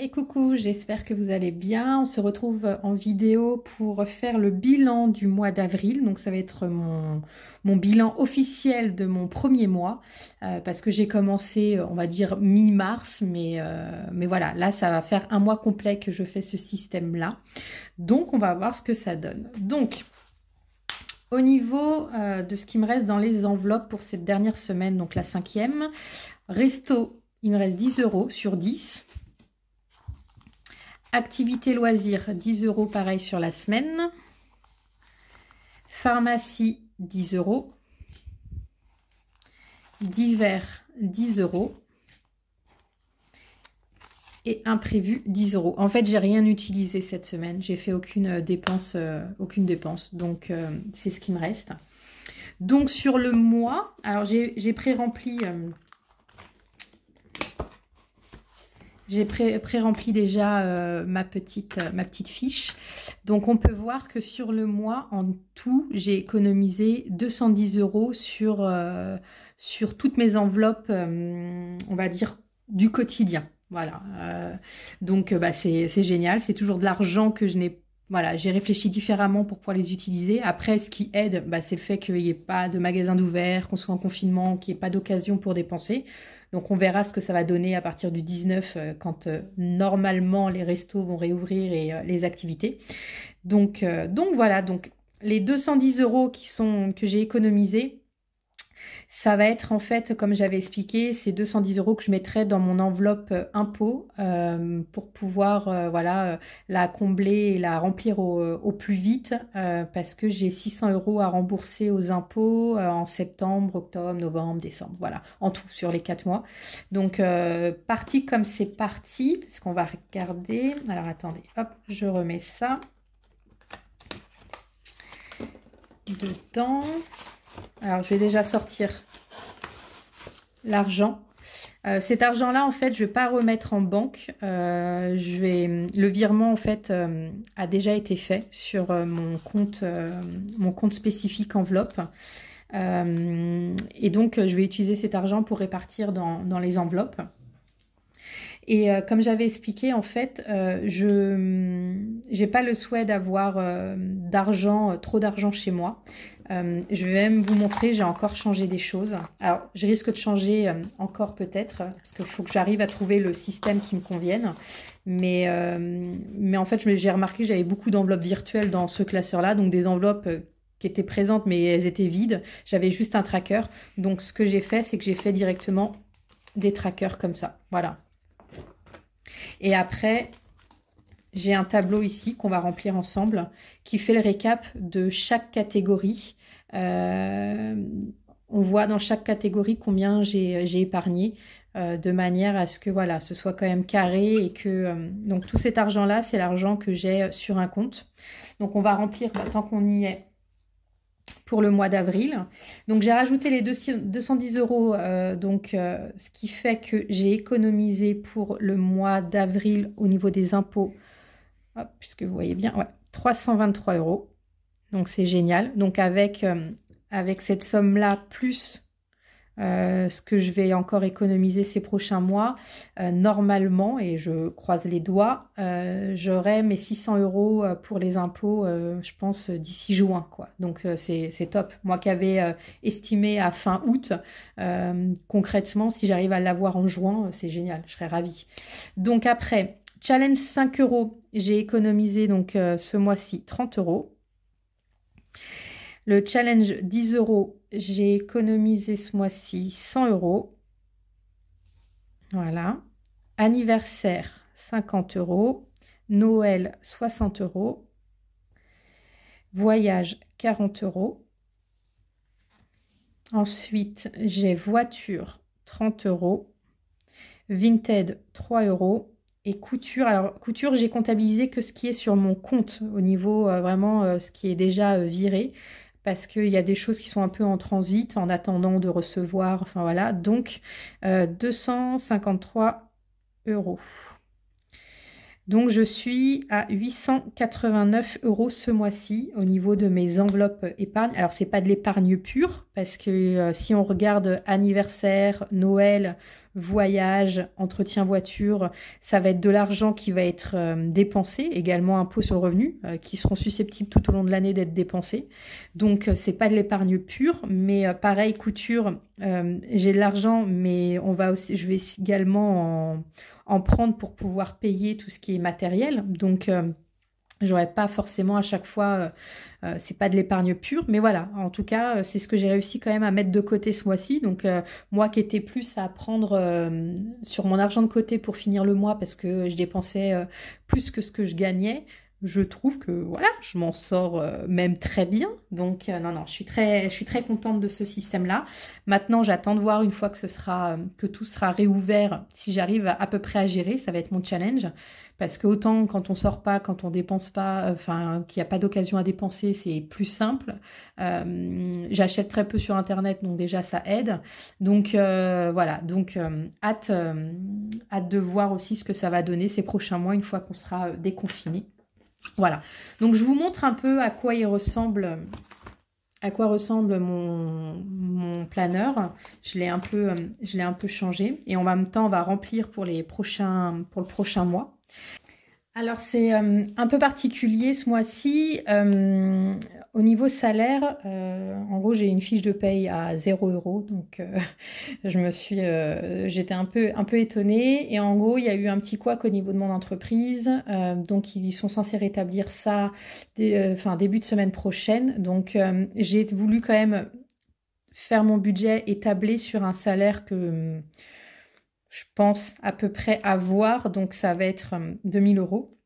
Hey coucou, j'espère que vous allez bien. On se retrouve en vidéo pour faire le bilan du mois d'avril. Donc ça va être mon bilan officiel de mon premier mois parce que j'ai commencé, on va dire, mi-mars. Mais voilà, là ça va faire un mois complet que je fais ce système-là. Donc on va voir ce que ça donne. Donc au niveau de ce qui me reste dans les enveloppes pour cette dernière semaine, donc la 5e, resto, il me reste 10 € sur 10. Activité loisirs, 10 € pareil sur la semaine. Pharmacie, 10 €. Divers, 10 €. Et imprévu, 10 €. En fait, j'ai rien utilisé cette semaine. J'ai fait aucune dépense. Donc, c'est ce qui me reste. Donc, sur le mois, alors j'ai pré-rempli... J'ai pré-rempli déjà ma petite fiche. Donc, on peut voir que sur le mois, en tout, j'ai économisé 210 € sur toutes mes enveloppes, on va dire, du quotidien. Voilà. Donc, c'est génial. C'est toujours de l'argent que je n'ai... Voilà, j'ai réfléchi différemment pour pouvoir les utiliser. Après, ce qui aide, c'est le fait qu'il n'y ait pas de magasin d'ouvert, qu'on soit en confinement, qu'il n'y ait pas d'occasion pour dépenser. Donc, on verra ce que ça va donner à partir du 19 quand normalement les restos vont réouvrir et les activités. Donc voilà, donc les 210 € que j'ai économisés, ça va être en fait, comme j'avais expliqué, ces 210 € que je mettrai dans mon enveloppe impôt pour pouvoir la combler et la remplir au plus vite parce que j'ai 600 € à rembourser aux impôts en septembre, octobre, novembre, décembre. Voilà, en tout sur les 4 mois. Donc, parti comme c'est parti, parce qu'on va regarder. Alors, attendez, hop, je remets ça dedans. Alors, je vais déjà sortir l'argent. Cet argent-là, en fait, je ne vais pas remettre en banque. Le virement, en fait, a déjà été fait sur mon compte spécifique enveloppe. Et donc, je vais utiliser cet argent pour répartir dans les enveloppes. Et comme j'avais expliqué, en fait, je n'ai pas le souhait d'avoir trop d'argent chez moi. Je vais même vous montrer, j'ai encore changé des choses. Alors, je risque de changer encore peut-être, parce qu'il faut que j'arrive à trouver le système qui me convienne. Mais en fait, j'ai remarqué que j'avais beaucoup d'enveloppes virtuelles dans ce classeur-là, donc des enveloppes qui étaient présentes, mais elles étaient vides. J'avais juste un tracker. Donc, ce que j'ai fait, c'est que j'ai fait directement des trackers comme ça. Voilà. Et après, j'ai un tableau ici qu'on va remplir ensemble qui fait le récap de chaque catégorie. On voit dans chaque catégorie combien j'ai épargné de manière à ce que voilà, ce soit quand même carré et que... donc tout cet argent-là, c'est l'argent que j'ai sur un compte. Donc on va remplir, tant qu'on y est, pour le mois d'avril. Donc j'ai rajouté les 210 €, ce qui fait que j'ai économisé pour le mois d'avril au niveau des impôts, hop, puisque vous voyez bien, ouais, 323 €. Donc c'est génial. Donc avec cette somme-là, plus ce que je vais encore économiser ces prochains mois, normalement, et je croise les doigts, j'aurai mes 600 € pour les impôts, je pense, d'ici juin, quoi. Donc, c'est top. Moi qui avais estimé à fin août, concrètement, si j'arrive à l'avoir en juin, c'est génial, je serais ravie. Donc après, challenge 5 €, j'ai économisé donc ce mois-ci 30 €. Le challenge 10 €, j'ai économisé ce mois-ci 100 €. Voilà. Anniversaire, 50 €. Noël, 60 €. Voyage, 40 €. Ensuite, j'ai voiture, 30 €. Vinted, 3 €. Et couture, alors couture, j'ai comptabilisé que ce qui est sur mon compte au niveau vraiment ce qui est déjà viré. Parce qu'il y a des choses qui sont un peu en transit, en attendant de recevoir, enfin voilà. Donc, 253 €. Donc, je suis à 889 € ce mois-ci au niveau de mes enveloppes épargne. Alors, ce n'est pas de l'épargne pure, parce que si on regarde anniversaire, Noël, voyage, entretien voiture, ça va être de l'argent qui va être dépensé, également impôts sur le revenu, qui seront susceptibles tout au long de l'année d'être dépensés. Donc, c'est pas de l'épargne pure, mais pareil, couture, j'ai de l'argent, mais je vais également en prendre pour pouvoir payer tout ce qui est matériel. Donc, j'aurais pas forcément à chaque fois, c'est pas de l'épargne pure, mais voilà, en tout cas, c'est ce que j'ai réussi quand même à mettre de côté ce mois-ci. Donc, moi qui étais plus à prendre sur mon argent de côté pour finir le mois parce que je dépensais plus que ce que je gagnais, je trouve que voilà, je m'en sors même très bien. Donc, non, non, je suis très contente de ce système-là. Maintenant, j'attends de voir une fois que tout sera réouvert, si j'arrive à peu près à gérer, ça va être mon challenge. Parce que autant quand on sort pas, quand on dépense pas, enfin qu'il n'y a pas d'occasion à dépenser, c'est plus simple. J'achète très peu sur Internet, donc déjà ça aide. Donc voilà, donc hâte de voir aussi ce que ça va donner ces prochains mois une fois qu'on sera déconfiné. Voilà, donc je vous montre un peu à quoi ressemble mon planeur. Je l'ai un peu changé et en même temps on va remplir pour le prochain mois. Alors c'est un peu particulier ce mois-ci. Au niveau salaire, en gros j'ai une fiche de paye à 0 €, donc j'étais un peu étonnée. Et en gros il y a eu un petit couac au niveau de mon entreprise, donc ils sont censés rétablir ça début de semaine prochaine. Donc j'ai voulu quand même faire mon budget et tabler sur un salaire que je pense à peu près avoir, donc ça va être 2000 €.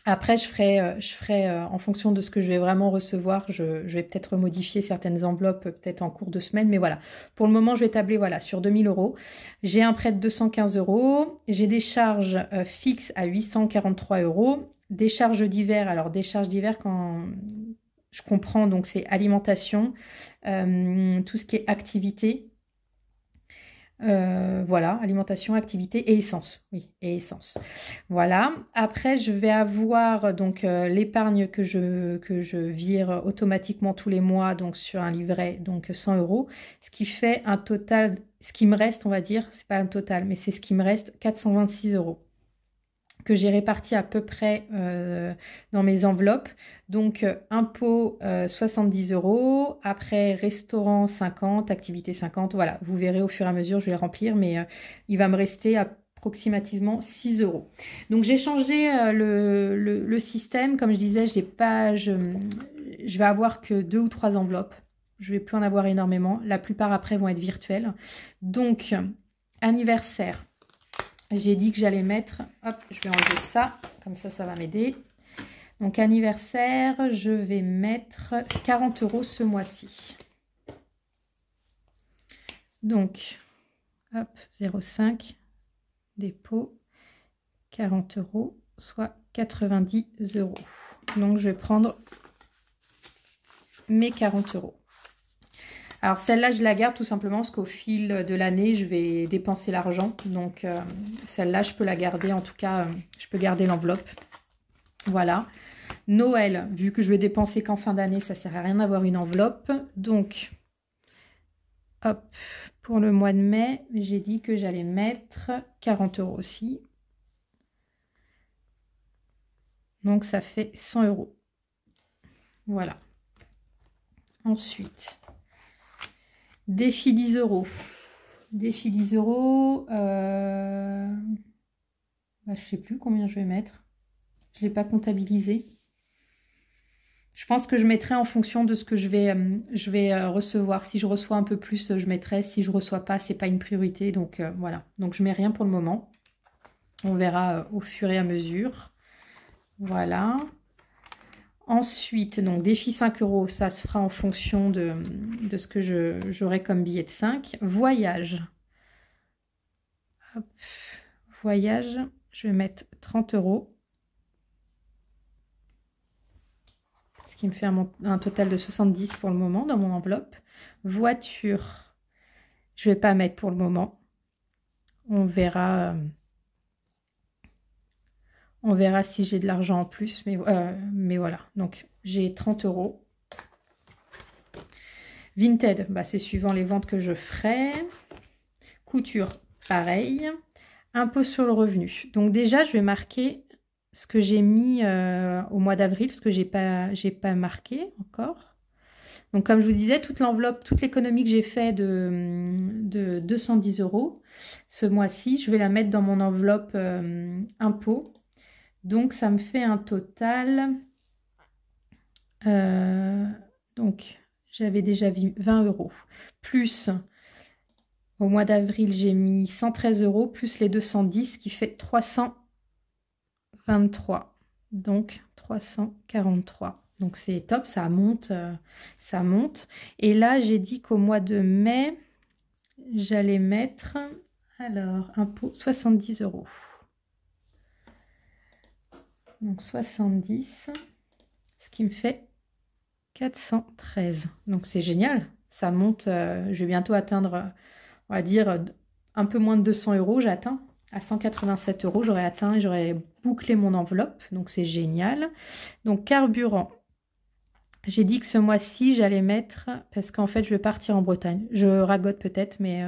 Après, je ferai en fonction de ce que je vais vraiment recevoir, je vais peut-être modifier certaines enveloppes peut-être en cours de semaine, mais voilà. Pour le moment, je vais tabler voilà, sur 2000 €. J'ai un prêt de 215 €, j'ai des charges fixes à 843 €, des charges divers. Alors, des charges divers, quand je comprends, donc c'est alimentation, tout ce qui est activité. Voilà, alimentation, activité et essence. Oui, et essence. Voilà. Après, je vais avoir donc l'épargne que je vire automatiquement tous les mois, donc sur un livret, donc 100 €, ce qui fait un total, ce qui me reste, on va dire, c'est pas un total, mais c'est ce qui me reste, 426 € que j'ai réparti à peu près dans mes enveloppes. Donc, impôt 70 €, après restaurant 50, activité 50, voilà, vous verrez au fur et à mesure, je vais les remplir, mais il va me rester approximativement 6 €. Donc, j'ai changé le système, comme je disais, je vais avoir que 2 ou 3 enveloppes, je vais plus en avoir énormément, la plupart après vont être virtuelles. Donc, anniversaire. J'ai dit que j'allais mettre, hop, je vais enlever ça, comme ça va m'aider. Donc anniversaire, je vais mettre 40 € ce mois-ci. Donc, hop, 0,5, dépôt, 40 €, soit 90 €. Donc je vais prendre mes 40 €. Alors celle-là, je la garde tout simplement parce qu'au fil de l'année, je vais dépenser l'argent. Donc celle-là, je peux la garder. En tout cas, je peux garder l'enveloppe. Voilà. Noël, vu que je vais dépenser qu'en fin d'année, ça ne sert à rien d'avoir une enveloppe. Donc, hop, pour le mois de mai, j'ai dit que j'allais mettre 40 € aussi. Donc ça fait 100 €. Voilà. Ensuite... défi 10 €. Défi 10 €. Je ne sais plus combien je vais mettre. Je ne l'ai pas comptabilisé. Je pense que je mettrai en fonction de ce que je vais recevoir. Si je reçois un peu plus, je mettrai. Si je ne reçois pas, ce n'est pas une priorité. Donc voilà. Donc je ne mets rien pour le moment. On verra au fur et à mesure. Voilà. Ensuite, donc défi 5 €, ça se fera en fonction de ce que j'aurai comme billet de 5. Voyage. Hop. Voyage, je vais mettre 30 €. Ce qui me fait un total de 70 pour le moment dans mon enveloppe. Voiture, je ne vais pas mettre pour le moment. On verra si j'ai de l'argent en plus, mais voilà. Donc, j'ai 30 €. Vinted, bah, c'est suivant les ventes que je ferai. Couture, pareil. Impôt sur le revenu. Donc déjà, je vais marquer ce que j'ai mis au mois d'avril, parce que j'ai pas marqué encore. Donc comme je vous disais, toute l'enveloppe, toute l'économie que j'ai fait de 210 € ce mois-ci, je vais la mettre dans mon enveloppe impôt. Donc ça me fait un total... donc j'avais déjà vu 20 €. Plus, au mois d'avril, j'ai mis 113 € plus les 210 qui fait 323. Donc 343. Donc c'est top, ça monte, ça monte. Et là, j'ai dit qu'au mois de mai, j'allais mettre, alors, impôt 70 €. Donc 70, ce qui me fait 413. Donc c'est génial, ça monte, je vais bientôt atteindre, on va dire, un peu moins de 200 €, j'atteins. À 187 €, j'aurais atteint et j'aurais bouclé mon enveloppe, donc c'est génial. Donc carburant, j'ai dit que ce mois-ci, j'allais mettre, parce qu'en fait, je vais partir en Bretagne. Je ragote peut-être, mais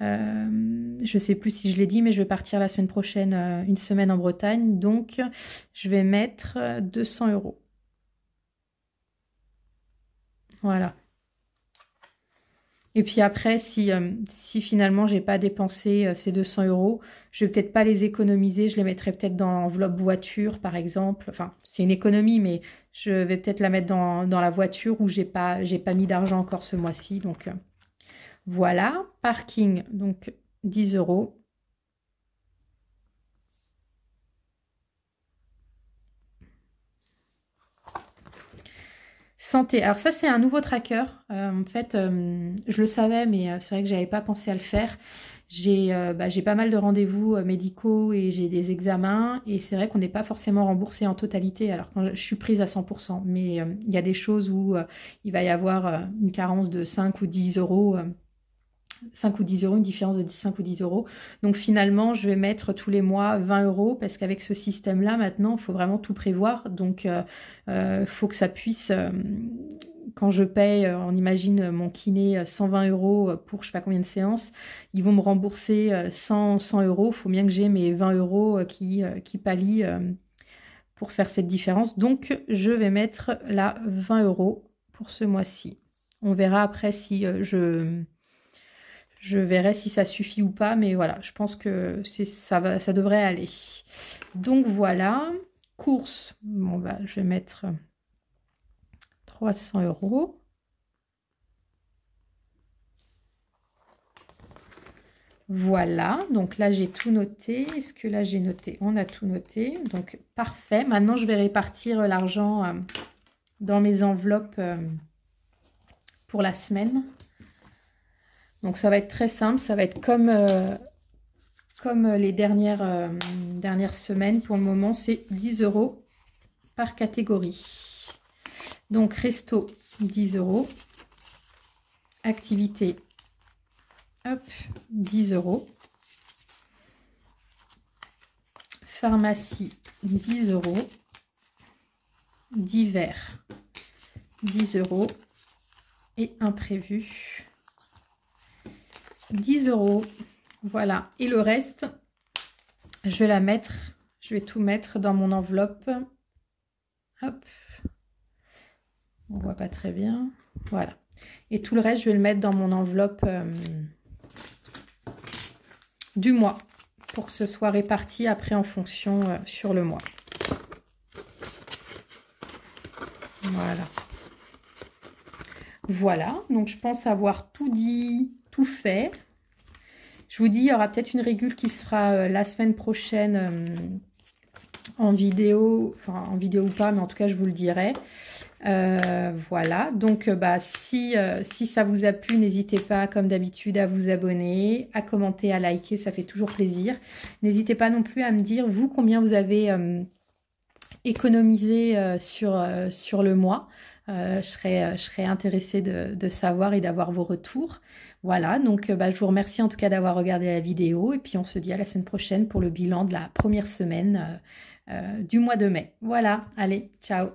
je ne sais plus si je l'ai dit, mais je vais partir la semaine prochaine, une semaine en Bretagne. Donc, je vais mettre 200 €. Voilà. Et puis après, si finalement, j'ai pas dépensé ces 200 €, je vais peut-être pas les économiser. Je les mettrai peut-être dans l'enveloppe voiture, par exemple. Enfin, c'est une économie, mais je vais peut-être la mettre dans la voiture où j'ai pas mis d'argent encore ce mois-ci. Donc, voilà. Parking, donc 10 €. Santé. Alors ça, c'est un nouveau tracker. En fait, je le savais, mais c'est vrai que j'avais pas pensé à le faire. J'ai pas mal de rendez-vous médicaux et j'ai des examens. Et c'est vrai qu'on n'est pas forcément remboursé en totalité. Alors quand je suis prise à 100%. Mais il y a des choses où il va y avoir une carence de 5 ou 10 €. 5 ou 10 €, une différence de 5 ou 10 €. Donc finalement, je vais mettre tous les mois 20 € parce qu'avec ce système-là, maintenant, il faut vraiment tout prévoir. Donc, il faut que ça puisse, quand je paye, on imagine mon kiné 120 € pour je ne sais pas combien de séances, ils vont me rembourser 100 €. Il faut bien que j'ai mes 20 € qui pallient pour faire cette différence. Donc, je vais mettre là 20 € pour ce mois-ci. On verra après si je verrai si ça suffit ou pas, mais voilà, je pense que ça devrait aller. Donc voilà, course, bon, bah, je vais mettre 300 €. Voilà, donc là j'ai tout noté. Est-ce que là j'ai noté? On a tout noté, donc parfait. Maintenant je vais répartir l'argent dans mes enveloppes pour la semaine. Donc ça va être très simple, ça va être comme les dernières semaines. Pour le moment, c'est 10 € par catégorie. Donc resto, 10 €. Activité, hop, 10 €. Pharmacie, 10 €. Divers, 10 €. Et imprévu, 10 €. Voilà. Et le reste, je vais tout mettre dans mon enveloppe. Hop. On voit pas très bien. Voilà. Et tout le reste, je vais le mettre dans mon enveloppe du mois pour que ce soit réparti après en fonction sur le mois. Voilà. Voilà. Donc, je pense avoir tout dit, tout fait. Je vous dis, il y aura peut-être une régule qui sera la semaine prochaine en vidéo, enfin en vidéo ou pas, mais en tout cas, je vous le dirai. Voilà, donc si ça vous a plu, n'hésitez pas, comme d'habitude, à vous abonner, à commenter, à liker, ça fait toujours plaisir. N'hésitez pas non plus à me dire, vous, combien vous avez économisé sur le mois. Je serais intéressée de savoir et d'avoir vos retours. Voilà, donc je vous remercie en tout cas d'avoir regardé la vidéo et puis on se dit à la semaine prochaine pour le bilan de la première semaine du mois de mai. Voilà, allez, ciao!